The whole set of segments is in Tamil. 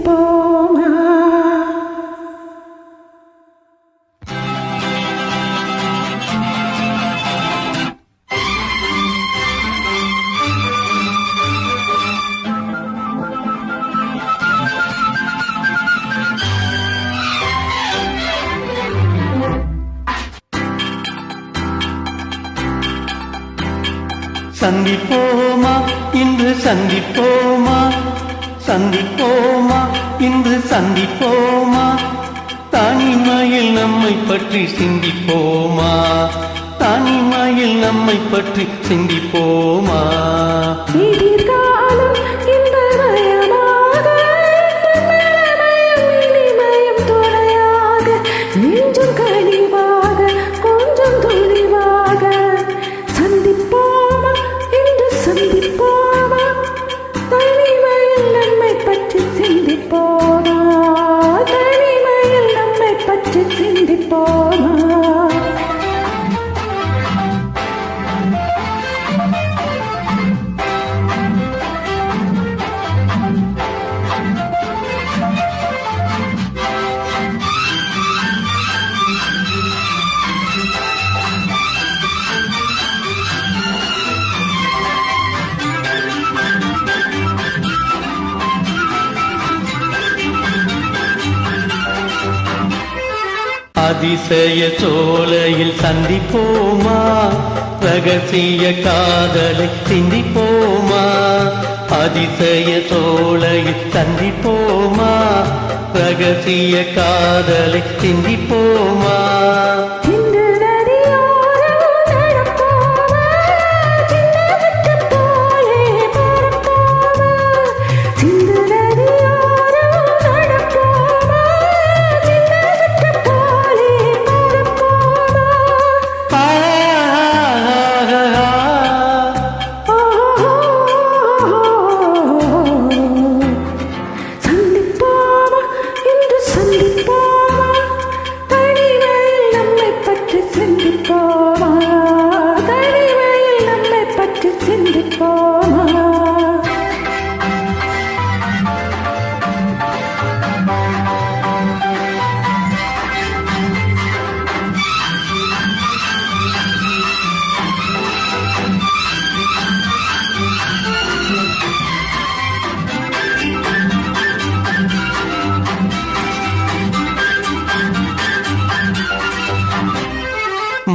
சிந்திப்போமா? சந்திப்போமா இன்று சந்திப்போமா, சந்திப்போமா இன்று சந்திப்போமா, தனிமையில் நம்மை பற்றி சிந்திப்போமா, தனிமையில் நம்மை பற்றி சிந்திப்போமா. எதிர்காலம் இன்பமயமாக, இனிமயம் துணையாக, நெஞ்சும் கனிவாக, கொஞ்சம் துணிவாக. சந்திப்போமா இன்று சந்திப்போமா, தனிமையில் நம்மை பற்றி சிந்திப்போமா, தனிமையில் நம்மை பற்றி சிந்திப்போமா. அதிசய சோலையில் சந்திப்போமா, ரகசிய காதலை சிந்திப்போமா, அதிசய சோலையில் சந்திப்போமா, ரகசிய காதலை சிந்திப்போமா.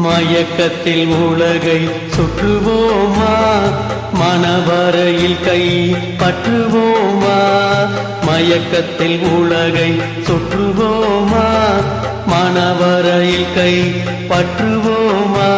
மயக்கத்தில் உலகை சுற்றுவோமா, மனவரையில் கை பற்றுவோமா, மயக்கத்தில் உலகை சுற்றுவோமா, மனவரையில் கை பற்றுவோமா.